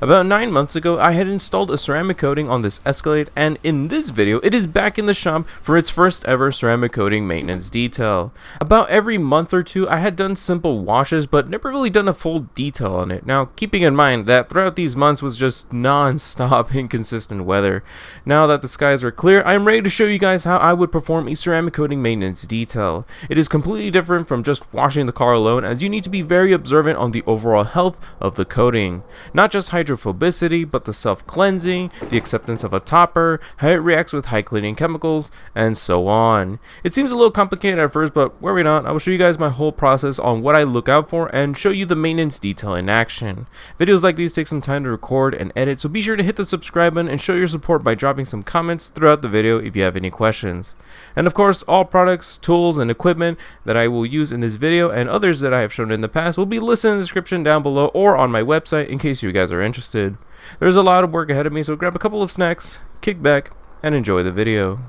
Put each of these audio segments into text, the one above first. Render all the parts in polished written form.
About 9 months ago, I had installed a ceramic coating on this Escalade, and in this video, it is back in the shop for its first ever ceramic coating maintenance detail. About every month or two, I had done simple washes, but never really done a full detail on it. Now, keeping in mind that throughout these months was just non-stop inconsistent weather. Now that the skies are clear, I am ready to show you guys how I would perform a ceramic coating maintenance detail. It is completely different from just washing the car alone, as you need to be very observant on the overall health of the coating. Not just hydrophobicity, but the self-cleansing, the acceptance of a topper, how it reacts with high cleaning chemicals, and so on. It seems a little complicated at first, but worry not, I will show you guys my whole process on what I look out for and show you the maintenance detail in action. Videos like these take some time to record and edit, so be sure to hit the subscribe button and show your support by dropping some comments throughout the video if you have any questions. And of course, all products, tools, and equipment that I will use in this video and others that I have shown in the past will be listed in the description down below or on my website in case you guys are interested. There's a lot of work ahead of me, so grab a couple of snacks, kick back, and enjoy the video.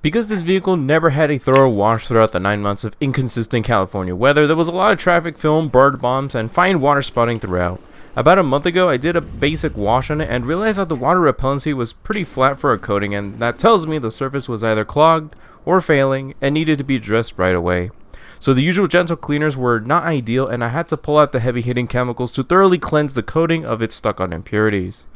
Because this vehicle never had a thorough wash throughout the 9 months of inconsistent California weather, there was a lot of traffic film, bird bombs, and fine water spotting throughout. About a month ago, I did a basic wash on it and realized that the water repellency was pretty flat for a coating, and that tells me the surface was either clogged or failing and needed to be addressed right away. So the usual gentle cleaners were not ideal, and I had to pull out the heavy hitting chemicals to thoroughly cleanse the coating of its stuck on impurities.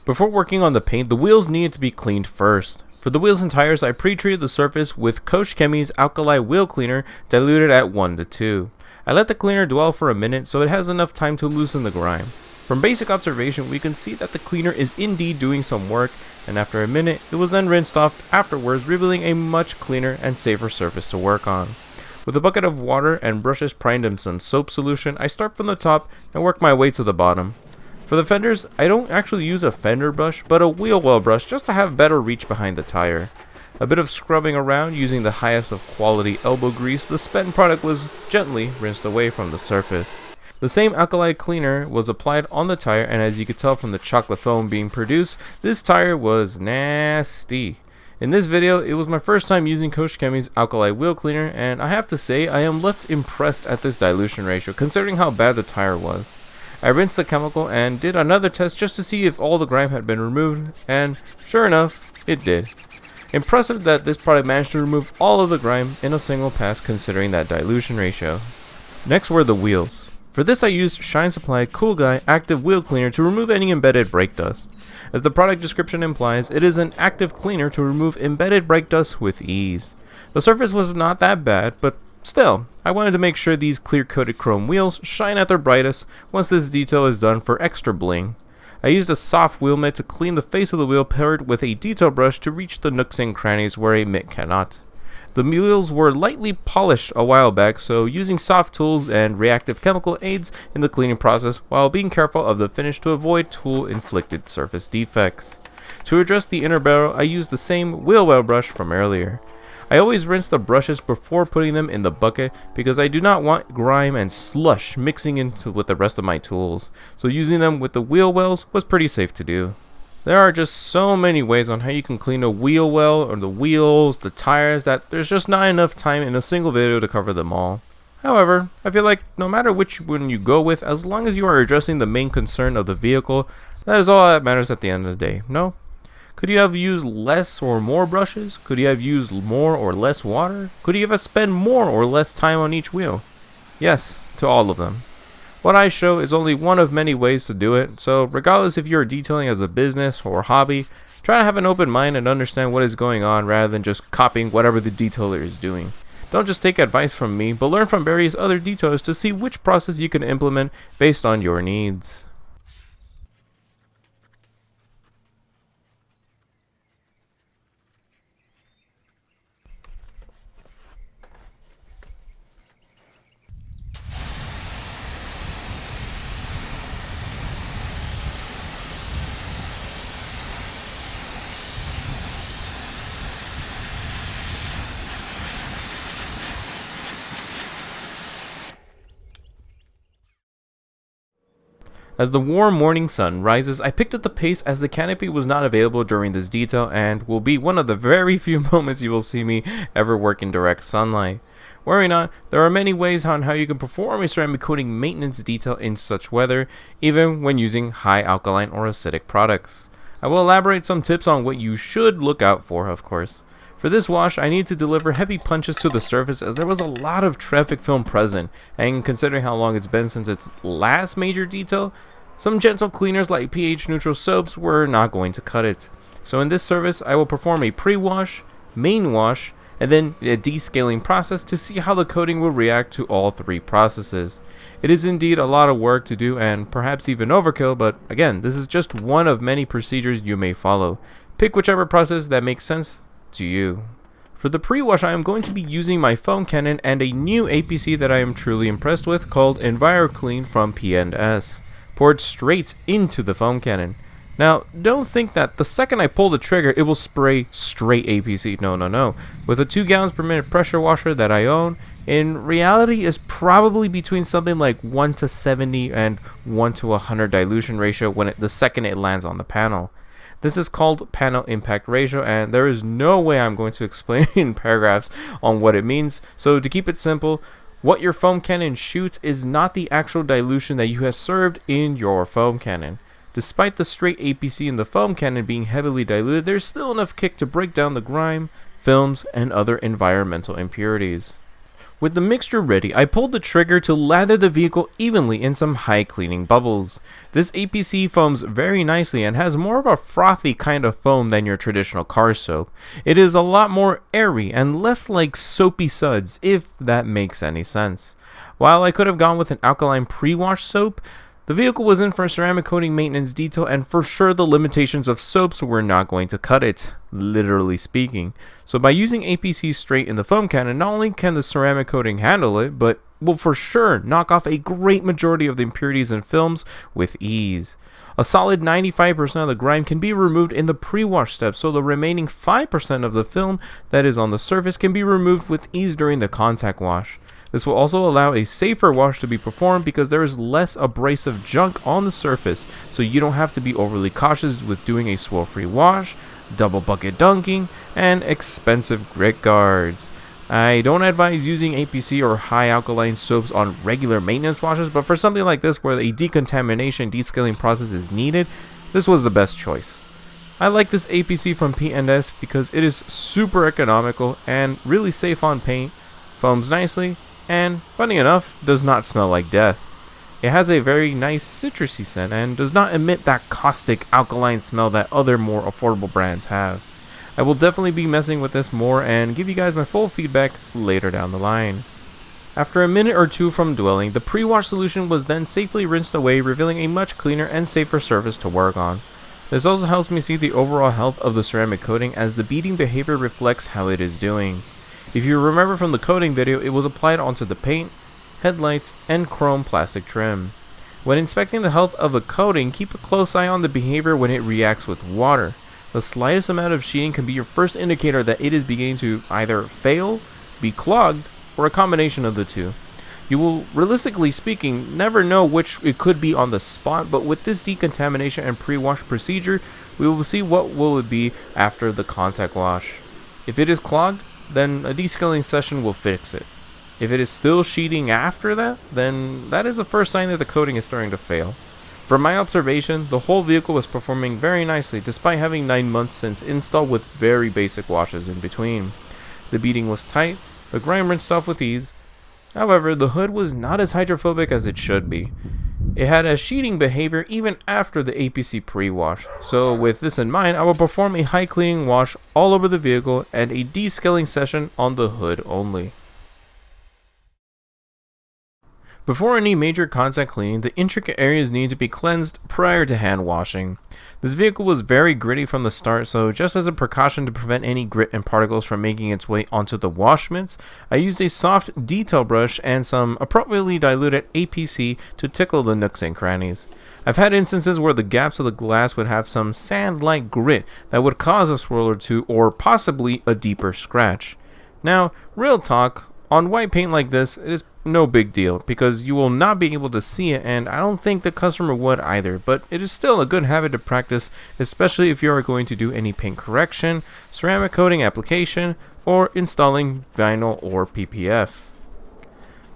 Before working on the paint, the wheels needed to be cleaned first. For the wheels and tires, I pre-treated the surface with Koch Chemi's alkali wheel cleaner diluted at 1:2. I let the cleaner dwell for a minute so it has enough time to loosen the grime. From basic observation, we can see that the cleaner is indeed doing some work, and after a minute, it was then rinsed off afterwards, revealing a much cleaner and safer surface to work on. With a bucket of water and brushes primed in some soap solution, I start from the top and work my way to the bottom. For the fenders, I don't actually use a fender brush, but a wheel well brush just to have better reach behind the tire. A bit of scrubbing around using the highest of quality elbow grease, the spent product was gently rinsed away from the surface. The same alkali cleaner was applied on the tire, and as you could tell from the chocolate foam being produced, this tire was nasty. In this video, it was my first time using Koch Chemi's alkali wheel cleaner, and I have to say I am left impressed at this dilution ratio considering how bad the tire was. I rinsed the chemical and did another test just to see if all the grime had been removed, and sure enough, it did. Impressive that this product managed to remove all of the grime in a single pass considering that dilution ratio. Next were the wheels. For this I used Shine Supply Cool Guy Active Wheel Cleaner to remove any embedded brake dust. As the product description implies, it is an active cleaner to remove embedded brake dust with ease. The surface was not that bad, but still, I wanted to make sure these clear-coated chrome wheels shine at their brightest once this detail is done for extra bling. I used a soft wheel mitt to clean the face of the wheel paired with a detail brush to reach the nooks and crannies where a mitt cannot. The wheels were lightly polished a while back, so using soft tools and reactive chemical aids in the cleaning process while being careful of the finish to avoid tool-inflicted surface defects. To address the inner barrel, I used the same wheel well brush from earlier. I always rinse the brushes before putting them in the bucket because I do not want grime and slush mixing into with the rest of my tools, so using them with the wheel wells was pretty safe to do. There are just so many ways on how you can clean a wheel well or the wheels, the tires, that there's just not enough time in a single video to cover them all. However, I feel like no matter which one you go with, as long as you are addressing the main concern of the vehicle, that is all that matters at the end of the day, no? Could you have used less or more brushes? Could you have used more or less water? Could you have spent more or less time on each wheel? Yes, to all of them. What I show is only one of many ways to do it, so regardless if you're detailing as a business or hobby, try to have an open mind and understand what is going on rather than just copying whatever the detailer is doing. Don't just take advice from me, but learn from various other detailers to see which process you can implement based on your needs. As the warm morning sun rises, I picked up the pace as the canopy was not available during this detail and will be one of the very few moments you will see me ever work in direct sunlight. Worry not, there are many ways on how you can perform a ceramic coating maintenance detail in such weather, even when using high alkaline or acidic products. I will elaborate some tips on what you should look out for, of course. For this wash, I need to deliver heavy punches to the surface as there was a lot of traffic film present, and considering how long it's been since its last major detail, some gentle cleaners like pH neutral soaps were not going to cut it. So in this service, I will perform a pre-wash, main wash, and then a descaling process to see how the coating will react to all three processes. It is indeed a lot of work to do and perhaps even overkill, but again, this is just one of many procedures you may follow. Pick whichever process that makes sense to you. For the pre-wash, I am going to be using my foam cannon and a new APC that I am truly impressed with called EnviroClean from P&S, poured straight into the foam cannon. Now, don't think that the second I pull the trigger, it will spray straight APC. No. With a 2 gallons per minute pressure washer that I own, in reality is probably between something like 1 to 70 and 1 to 100 dilution ratio the second it lands on the panel. This is called panel impact ratio, and there is no way I'm going to explain in paragraphs on what it means. So to keep it simple, what your foam cannon shoots is not the actual dilution that you have served in your foam cannon. Despite the straight APC in the foam cannon being heavily diluted, there's still enough kick to break down the grime, films, and other environmental impurities. With the mixture ready, I pulled the trigger to lather the vehicle evenly in some high cleaning bubbles. This APC foams very nicely and has more of a frothy kind of foam than your traditional car soap. It is a lot more airy and less like soapy suds, if that makes any sense. While I could have gone with an alkaline pre-wash soap, the vehicle was in for a ceramic coating maintenance detail, and for sure the limitations of soaps were not going to cut it, literally speaking. So by using APC straight in the foam cannon, not only can the ceramic coating handle it, but will for sure knock off a great majority of the impurities and films with ease. A solid 95% of the grime can be removed in the pre-wash step, so the remaining 5% of the film that is on the surface can be removed with ease during the contact wash. This will also allow a safer wash to be performed because there is less abrasive junk on the surface, so you don't have to be overly cautious with doing a swirl-free wash, double bucket dunking, and expensive grit guards. I don't advise using APC or high alkaline soaps on regular maintenance washes, but for something like this where a decontamination descaling process is needed, this was the best choice. I like this APC from P&S because it is super economical and really safe on paint, foams nicely, and, funny enough, does not smell like death. It has a very nice citrusy scent and does not emit that caustic alkaline smell that other more affordable brands have. I will definitely be messing with this more and give you guys my full feedback later down the line. After a minute or two from dwelling, the pre-wash solution was then safely rinsed away, revealing a much cleaner and safer surface to work on. This also helps me see the overall health of the ceramic coating as the beading behavior reflects how it is doing. If you remember from the coating video, it was applied onto the paint, headlights, and chrome plastic trim. When inspecting the health of the coating, keep a close eye on the behavior when it reacts with water. The slightest amount of sheeting can be your first indicator that it is beginning to either fail, be clogged, or a combination of the two. You will, realistically speaking, never know which it could be on the spot, but with this decontamination and pre-wash procedure, we will see what will it be after the contact wash. If it is clogged, then a descaling session will fix it. If it is still sheeting after that, then that is the first sign that the coating is starting to fail. From my observation, the whole vehicle was performing very nicely despite having 9 months since install with very basic washes in between. The beading was tight, the grime rinsed off with ease. However, the hood was not as hydrophobic as it should be. It had a sheeting behavior even after the APC pre-wash, so with this in mind, I will perform a high cleaning wash all over the vehicle and a descaling session on the hood only. Before any major contact cleaning, the intricate areas need to be cleansed prior to hand washing. This vehicle was very gritty from the start, so just as a precaution to prevent any grit and particles from making its way onto the wash mitts, I used a soft detail brush and some appropriately diluted APC to tickle the nooks and crannies. I've had instances where the gaps of the glass would have some sand-like grit that would cause a swirl or two or possibly a deeper scratch. Now, real talk, on white paint like this, it is no big deal because you will not be able to see it, and I don't think the customer would either, but it is still a good habit to practice, especially if you are going to do any paint correction, ceramic coating application, or installing vinyl or PPF.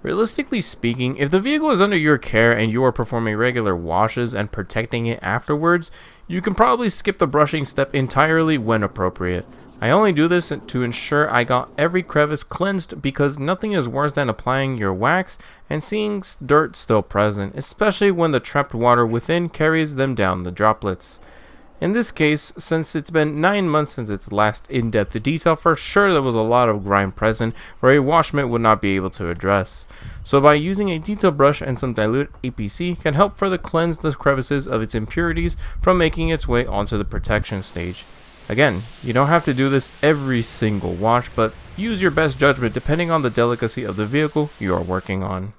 Realistically speaking, if the vehicle is under your care and you are performing regular washes and protecting it afterwards, you can probably skip the brushing step entirely when appropriate. I only do this to ensure I got every crevice cleansed because nothing is worse than applying your wax and seeing dirt still present, especially when the trapped water within carries them down the droplets. In this case, since it's been 9 months since its last in-depth detail, for sure there was a lot of grime present where a wash mitt would not be able to address. So by using a detail brush and some dilute APC can help further cleanse the crevices of its impurities from making its way onto the protection stage. Again, you don't have to do this every single wash, but use your best judgment depending on the delicacy of the vehicle you are working on.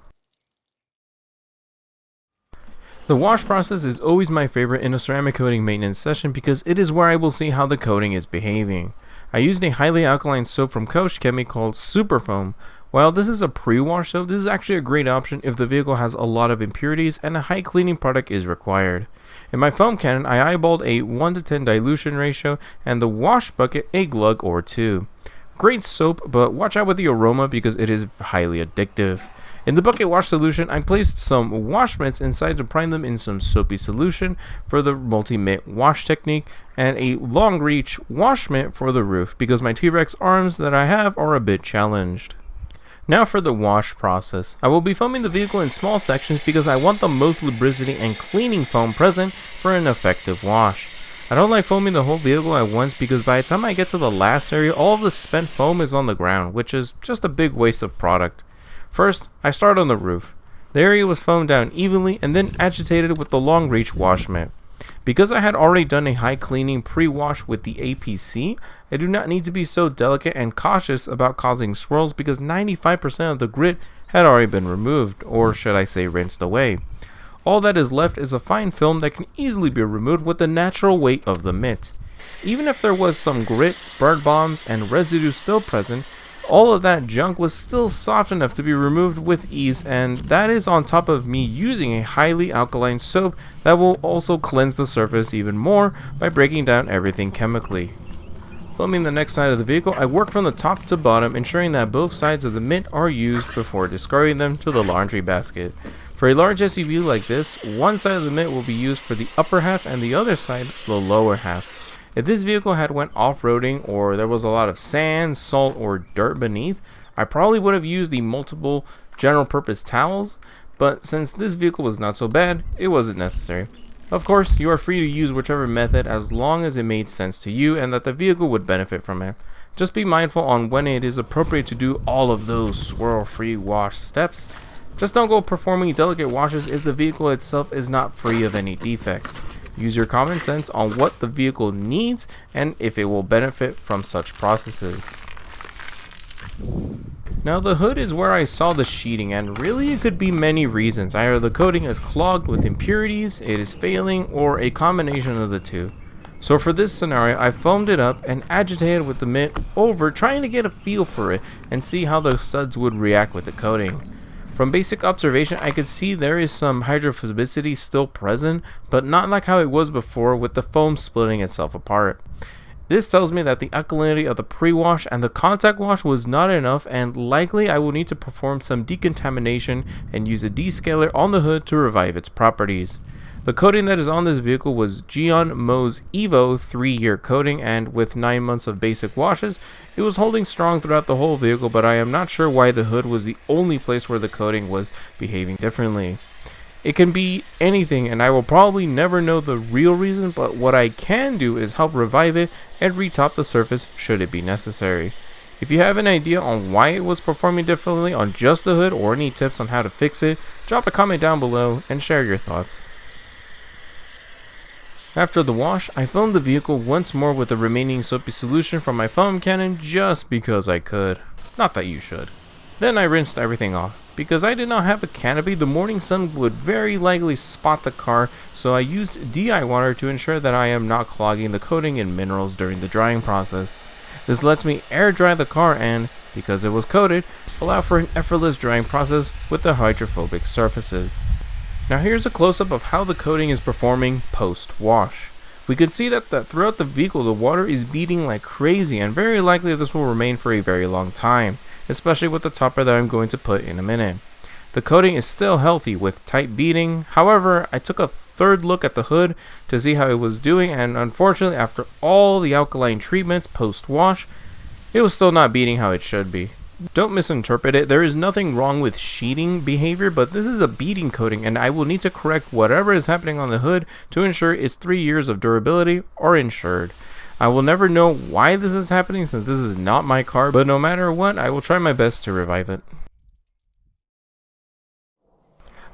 The wash process is always my favorite in a ceramic coating maintenance session because it is where I will see how the coating is behaving. I used a highly alkaline soap from Coach Chemi called Super Foam. While this is a pre-wash soap, this is actually a great option if the vehicle has a lot of impurities and a high cleaning product is required. In my foam cannon, I eyeballed a 1:10 dilution ratio and the wash bucket a glug or 2. Great soap, but watch out with the aroma because it is highly addictive. In the bucket wash solution, I placed some wash mitts inside to prime them in some soapy solution for the multi-mitt wash technique and a long reach wash mitt for the roof because my T-Rex arms that I have are a bit challenged. Now for the wash process. I will be foaming the vehicle in small sections because I want the most lubricity and cleaning foam present for an effective wash. I don't like foaming the whole vehicle at once because by the time I get to the last area, all of the spent foam is on the ground, which is just a big waste of product. First, I start on the roof. The area was foamed down evenly and then agitated with the long reach wash mitt. Because I had already done a high cleaning pre-wash with the APC, I do not need to be so delicate and cautious about causing swirls because 95% of the grit had already been removed, or should I say rinsed away. All that is left is a fine film that can easily be removed with the natural weight of the mitt. Even if there was some grit, bird bombs, and residue still present, all of that junk was still soft enough to be removed with ease, and that is on top of me using a highly alkaline soap that will also cleanse the surface even more by breaking down everything chemically. Foaming the next side of the vehicle, I work from the top to bottom, ensuring that both sides of the mitt are used before discarding them to the laundry basket. For a large SUV like this, one side of the mitt will be used for the upper half and the other side the lower half. If this vehicle had went off-roading or there was a lot of sand, salt, or dirt beneath, I probably would have used the multiple general purpose towels, but since this vehicle was not so bad, it wasn't necessary. Of course, you are free to use whichever method as long as it made sense to you and that the vehicle would benefit from it. Just be mindful on when it is appropriate to do all of those swirl-free wash steps. Just don't go performing delicate washes if the vehicle itself is not free of any defects. Use your common sense on what the vehicle needs and if it will benefit from such processes. Now the hood is where I saw the sheeting, and really it could be many reasons. Either the coating is clogged with impurities, it is failing, or a combination of the two. So for this scenario, I foamed it up and agitated with the mitt over, trying to get a feel for it and see how the suds would react with the coating. From basic observation, I could see there is some hydrophobicity still present, but not like how it was before with the foam splitting itself apart. This tells me that the alkalinity of the pre-wash and the contact wash was not enough, and likely I will need to perform some decontamination and use a descaler on the hood to revive its properties. The coating that is on this vehicle was Geon Mo's Evo 3-year coating, and with 9 months of basic washes, it was holding strong throughout the whole vehicle, but I am not sure why the hood was the only place where the coating was behaving differently. It can be anything, and I will probably never know the real reason, but what I can do is help revive it and retop the surface should it be necessary. If you have an idea on why it was performing differently on just the hood or any tips on how to fix it, drop a comment down below and share your thoughts. After the wash, I foamed the vehicle once more with the remaining soapy solution from my foam cannon just because I could. Not that you should. Then I rinsed everything off. Because I did not have a canopy, the morning sun would very likely spot the car, so I used DI water to ensure that I am not clogging the coating in minerals during the drying process. This lets me air dry the car and, because it was coated, allow for an effortless drying process with the hydrophobic surfaces. Now here's a close-up of how the coating is performing post-wash. We can see that throughout the vehicle the water is beating like crazy, and very likely this will remain for a very long time, especially with the topper that I'm going to put in a minute. The coating is still healthy with tight beading. However, I took a third look at the hood to see how it was doing, and unfortunately after all the alkaline treatments post-wash, it was still not beading how it should be. Don't misinterpret it, there is nothing wrong with sheeting behavior, but this is a beading coating and I will need to correct whatever is happening on the hood to ensure its 3 years of durability are ensured. I will never know why this is happening since this is not my car, but no matter what, I will try my best to revive it.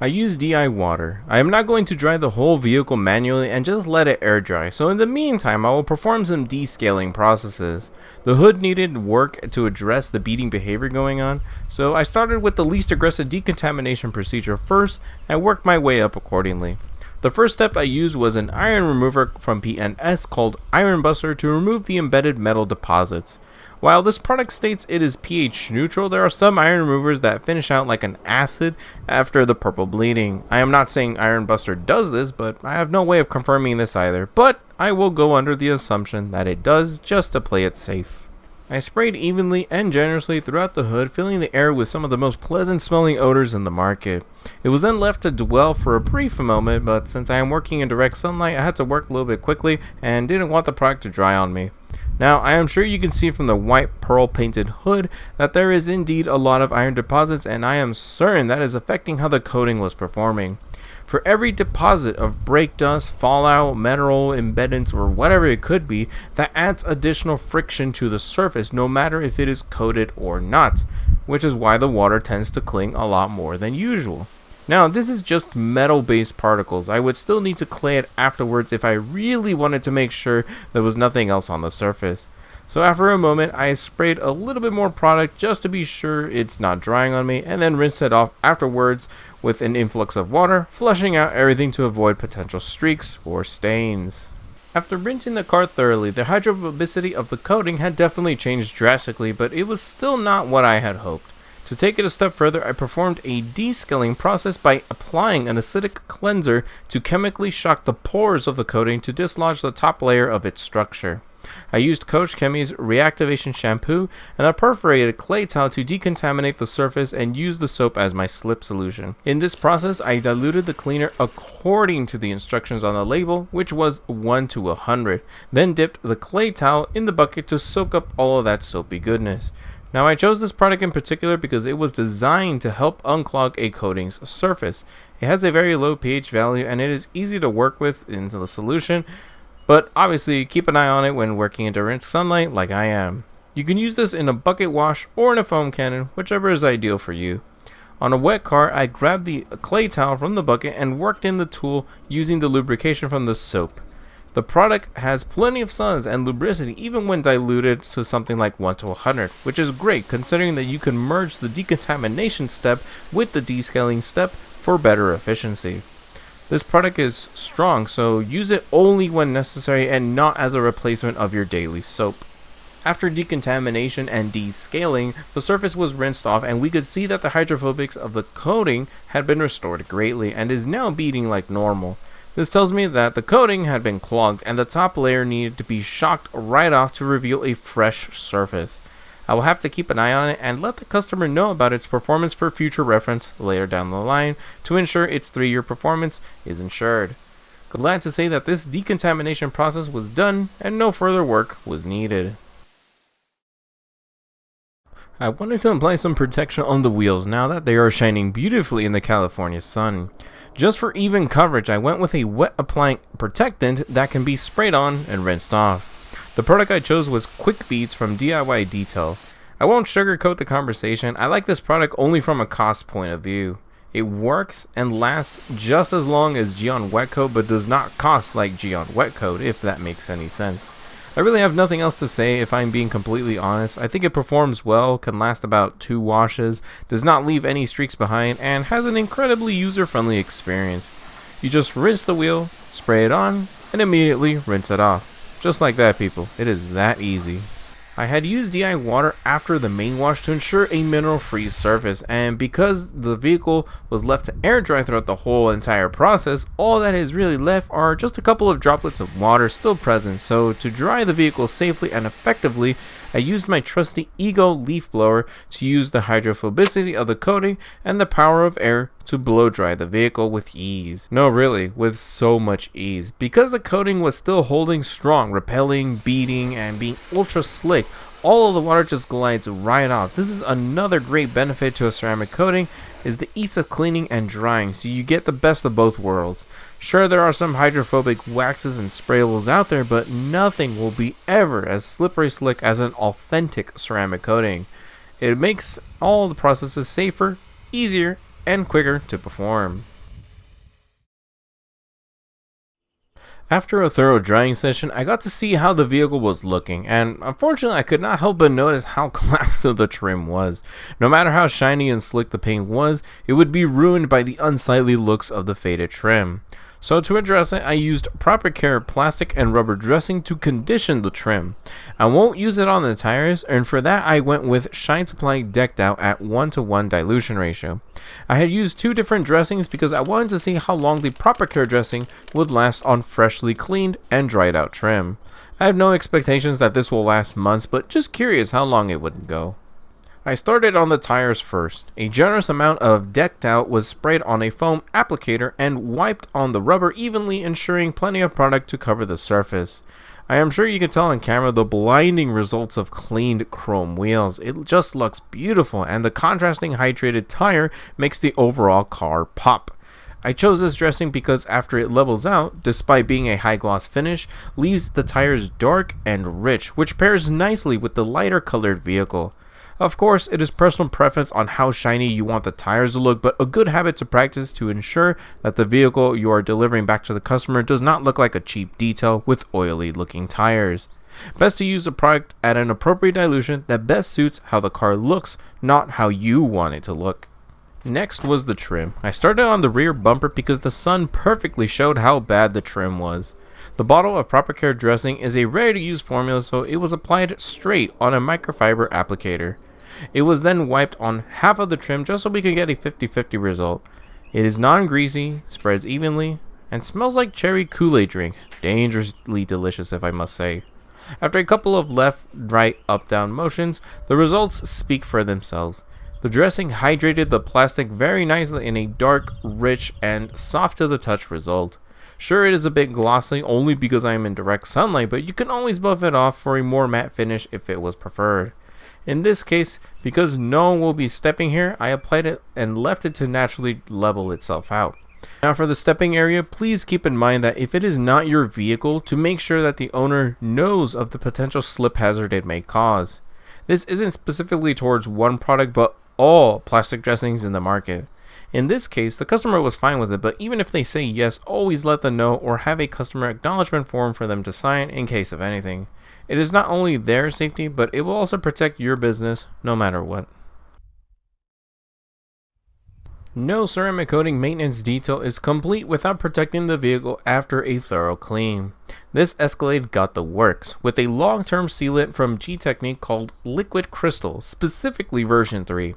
I use DI water. I am not going to dry the whole vehicle manually and just let it air dry, so in the meantime I will perform some descaling processes. The hood needed work to address the beading behavior going on, so I started with the least aggressive decontamination procedure first and worked my way up accordingly. The first step I used was an iron remover from PNS called Iron Buster to remove the embedded metal deposits. While this product states it is pH neutral, there are some iron removers that finish out like an acid after the purple bleeding. I am not saying Iron Buster does this, but I have no way of confirming this either, but I will go under the assumption that it does just to play it safe. I sprayed evenly and generously throughout the hood, filling the air with some of the most pleasant smelling odors in the market. It was then left to dwell for a brief moment, but since I am working in direct sunlight, I had to work a little bit quickly and didn't want the product to dry on me. Now, I am sure you can see from the white pearl painted hood that there is indeed a lot of iron deposits, and I am certain that is affecting how the coating was performing. For every deposit of brake dust, fallout, mineral embeddings, or whatever it could be, that adds additional friction to the surface no matter if it is coated or not, which is why the water tends to cling a lot more than usual. Now, this is just metal-based particles. I would still need to clay it afterwards if I really wanted to make sure there was nothing else on the surface. So after a moment, I sprayed a little bit more product just to be sure it's not drying on me, and then rinsed it off afterwards with an influx of water, flushing out everything to avoid potential streaks or stains. After rinsing the car thoroughly, the hydrophobicity of the coating had definitely changed drastically, but it was still not what I had hoped. To take it a step further, I performed a descaling process by applying an acidic cleanser to chemically shock the pores of the coating to dislodge the top layer of its structure. I used Coach Chemi's reactivation shampoo and a perforated clay towel to decontaminate the surface and use the soap as my slip solution. In this process, I diluted the cleaner according to the instructions on the label, which was 1 to 100, then dipped the clay towel in the bucket to soak up all of that soapy goodness. Now, I chose this product in particular because it was designed to help unclog a coating's surface. It has a very low pH value and it is easy to work with into the solution, but obviously keep an eye on it when working in direct sunlight like I am. You can use this in a bucket wash or in a foam cannon, whichever is ideal for you. On a wet car, I grabbed the clay towel from the bucket and worked in the tool using the lubrication from the soap. The product has plenty of suds and lubricity even when diluted to something like 1 to 100, which is great considering that you can merge the decontamination step with the descaling step for better efficiency. This product is strong, so use it only when necessary and not as a replacement of your daily soap. After decontamination and descaling, the surface was rinsed off and we could see that the hydrophobics of the coating had been restored greatly and is now beading like normal. This tells me that the coating had been clogged and the top layer needed to be shocked right off to reveal a fresh surface. I will have to keep an eye on it and let the customer know about its performance for future reference later down the line to ensure its 3-year performance is ensured. Glad to say that this decontamination process was done and no further work was needed. I wanted to apply some protection on the wheels now that they are shining beautifully in the California sun. Just for even coverage, I went with a wet applying protectant that can be sprayed on and rinsed off. The product I chose was Quick Beads from DIY Detail. I won't sugarcoat the conversation, I like this product only from a cost point of view. It works and lasts just as long as Geon Wet Coat, but does not cost like Geon Wet Coat, if that makes any sense. I really have nothing else to say if I'm being completely honest. I think it performs well, can last about 2 washes, does not leave any streaks behind, and has an incredibly user-friendly experience. You just rinse the wheel, spray it on, and immediately rinse it off. Just like that, people. It is that easy. I had used DI water after the main wash to ensure a mineral-free surface, and because the vehicle was left to air dry throughout the whole entire process, all that is really left are just a couple of droplets of water still present. So to dry the vehicle safely and effectively, I used my trusty Ego leaf blower to use the hydrophobicity of the coating and the power of air to blow dry the vehicle with ease. No, really, with so much ease. Because the coating was still holding strong, repelling, beating, and being ultra slick, all of the water just glides right off. This is another great benefit to a ceramic coating, is the ease of cleaning and drying, so you get the best of both worlds. Sure, there are some hydrophobic waxes and sprayables out there, but nothing will be ever as slippery slick as an authentic ceramic coating. It makes all the processes safer, easier, and quicker to perform. After a thorough drying session, I got to see how the vehicle was looking, and unfortunately I could not help but notice how collapsed the trim was. No matter how shiny and slick the paint was, it would be ruined by the unsightly looks of the faded trim. So to address it, I used proper care plastic and rubber dressing to condition the trim. I won't use it on the tires, and for that I went with Shine Supply decked out at 1:1 dilution ratio. I had used 2 different dressings because I wanted to see how long the proper care dressing would last on freshly cleaned and dried out trim. I have no expectations that this will last months, but just curious how long it would go. I started on the tires first. A generous amount of decked out was sprayed on a foam applicator and wiped on the rubber evenly, ensuring plenty of product to cover the surface. I am sure you can tell on camera the blinding results of cleaned chrome wheels. It just looks beautiful, and the contrasting hydrated tire makes the overall car pop. I chose this dressing because after it levels out, despite being a high gloss finish, leaves the tires dark and rich, which pairs nicely with the lighter colored vehicle. Of course, it is personal preference on how shiny you want the tires to look, but a good habit to practice to ensure that the vehicle you are delivering back to the customer does not look like a cheap detail with oily looking tires. Best to use a product at an appropriate dilution that best suits how the car looks, not how you want it to look. Next was the trim. I started on the rear bumper because the sun perfectly showed how bad the trim was. The bottle of proper care dressing is a ready to use formula, so it was applied straight on a microfiber applicator. It was then wiped on half of the trim just so we could get a 50-50 result. It is non-greasy, spreads evenly, and smells like cherry Kool-Aid drink. Dangerously delicious, if I must say. After a couple of left, right, up, down motions, the results speak for themselves. The dressing hydrated the plastic very nicely in a dark, rich, and soft to the touch result. Sure, it is a bit glossy only because I am in direct sunlight, but you can always buff it off for a more matte finish if it was preferred. In this case, because no one will be stepping here, I applied it and left it to naturally level itself out. Now for the stepping area, please keep in mind that if it is not your vehicle, to make sure that the owner knows of the potential slip hazard it may cause. This isn't specifically towards one product, but all plastic dressings in the market. In this case, the customer was fine with it, but even if they say yes, always let them know or have a customer acknowledgement form for them to sign in case of anything. It is not only their safety, but it will also protect your business no matter what. No ceramic coating maintenance detail is complete without protecting the vehicle after a thorough clean. This Escalade got the works, with a long-term sealant from G-Technique called Liquid Crystal, specifically version 3.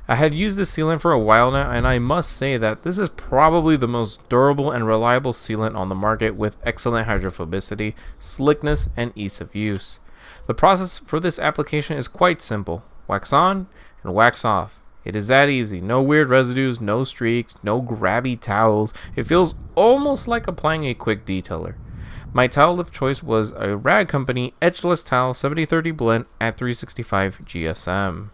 I had used this sealant for a while now, and I must say that this is probably the most durable and reliable sealant on the market, with excellent hydrophobicity, slickness, and ease of use. The process for this application is quite simple. Wax on and wax off. It is that easy. No weird residues, no streaks, no grabby towels. It feels almost like applying a quick detailer. My towel of choice was a Rag Company Edgeless Towel 70/30 blend at 365 GSM.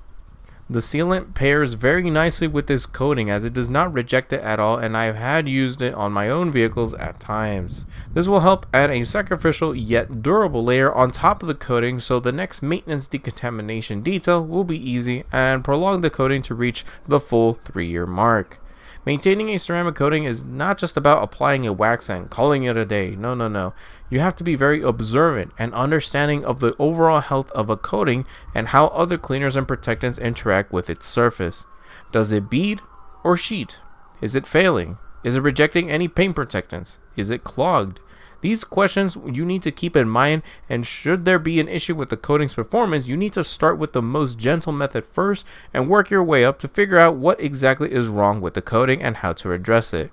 The sealant pairs very nicely with this coating as it does not reject it at all, and I have had used it on my own vehicles at times. This will help add a sacrificial yet durable layer on top of the coating, so the next maintenance decontamination detail will be easy and prolong the coating to reach the full 3-year mark. Maintaining a ceramic coating is not just about applying a wax and calling it a day. No. You have to be very observant and understanding of the overall health of a coating and how other cleaners and protectants interact with its surface. Does it bead or sheet? Is it failing? Is it rejecting any paint protectants? Is it clogged? These questions you need to keep in mind, and should there be an issue with the coating's performance, you need to start with the most gentle method first and work your way up to figure out what exactly is wrong with the coating and how to address it.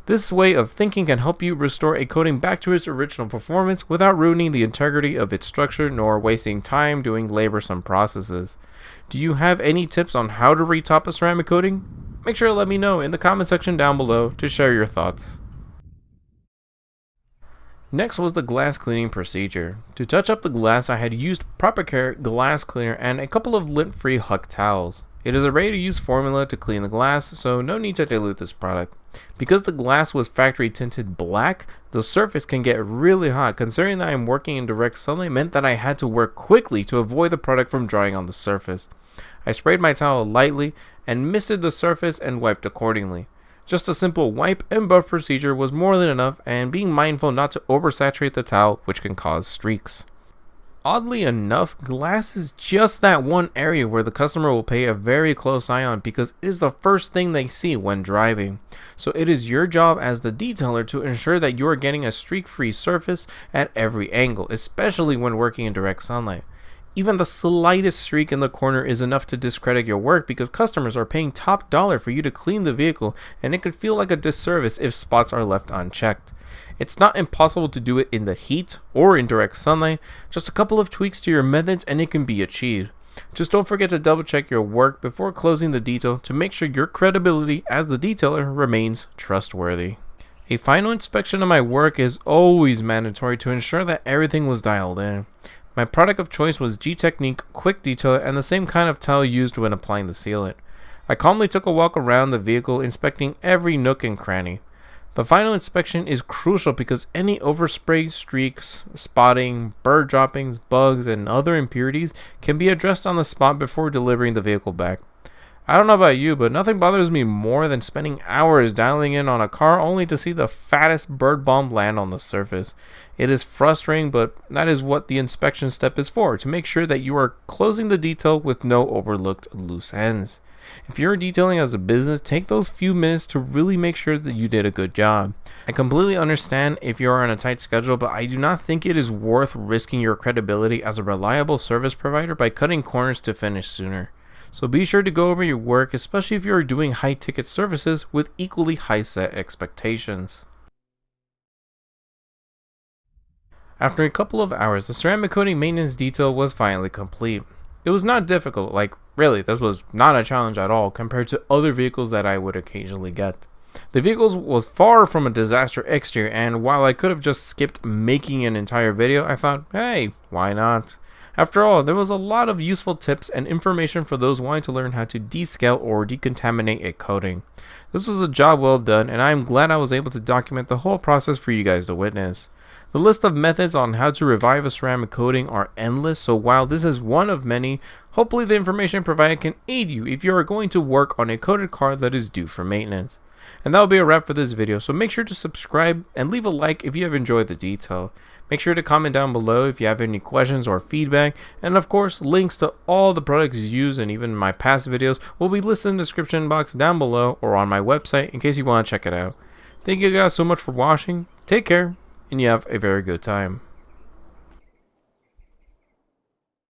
This way of thinking can help you restore a coating back to its original performance without ruining the integrity of its structure nor wasting time doing laborsome processes. Do you have any tips on how to retop a ceramic coating? Make sure to let me know in the comment section down below to share your thoughts. Next was the glass cleaning procedure. To touch up the glass, I had used Proper Care glass cleaner and a couple of lint-free Huck towels. It is a ready-to-use formula to clean the glass, so no need to dilute this product. Because the glass was factory tinted black, the surface can get really hot. Considering that I am working in direct sunlight meant that I had to work quickly to avoid the product from drying on the surface. I sprayed my towel lightly and misted the surface and wiped accordingly. Just a simple wipe and buff procedure was more than enough, and being mindful not to oversaturate the towel, which can cause streaks. Oddly enough, glass is just that one area where the customer will pay a very close eye on because it is the first thing they see when driving. So it is your job as the detailer to ensure that you are getting a streak-free surface at every angle, especially when working in direct sunlight. Even the slightest streak in the corner is enough to discredit your work because customers are paying top dollar for you to clean the vehicle, and it could feel like a disservice if spots are left unchecked. It's not impossible to do it in the heat or in direct sunlight, just a couple of tweaks to your methods and it can be achieved. Just don't forget to double check your work before closing the detail to make sure your credibility as the detailer remains trustworthy. A final inspection of my work is always mandatory to ensure that everything was dialed in. My product of choice was G-Technique Quick Detailer and the same kind of towel used when applying the sealant. I calmly took a walk around the vehicle inspecting every nook and cranny. The final inspection is crucial because any overspray, streaks, spotting, bird droppings, bugs, and other impurities can be addressed on the spot before delivering the vehicle back. I don't know about you, but nothing bothers me more than spending hours dialing in on a car only to see the fattest bird bomb land on the surface. It is frustrating, but that is what the inspection step is for, to make sure that you are closing the detail with no overlooked loose ends. If you're detailing as a business, take those few minutes to really make sure that you did a good job. I completely understand if you are on a tight schedule, but I do not think it is worth risking your credibility as a reliable service provider by cutting corners to finish sooner. So be sure to go over your work, especially if you are doing high ticket services with equally high set expectations. After a couple of hours, the ceramic coating maintenance detail was finally complete. It was not difficult, really, this was not a challenge at all compared to other vehicles that I would occasionally get. The vehicle was far from a disaster exterior, and while I could have just skipped making an entire video, I thought, hey, why not? After all, there was a lot of useful tips and information for those wanting to learn how to descale or decontaminate a coating. This was a job well done, and I am glad I was able to document the whole process for you guys to witness. The list of methods on how to revive a ceramic coating are endless, so while this is one of many, hopefully the information provided can aid you if you are going to work on a coated car that is due for maintenance. And that will be a wrap for this video, so make sure to subscribe and leave a like if you have enjoyed the detail. Make sure to comment down below if you have any questions or feedback, and of course links to all the products used and even my past videos will be listed in the description box down below or on my website in case you want to check it out. Thank you guys so much for watching, take care, and you have a very good time.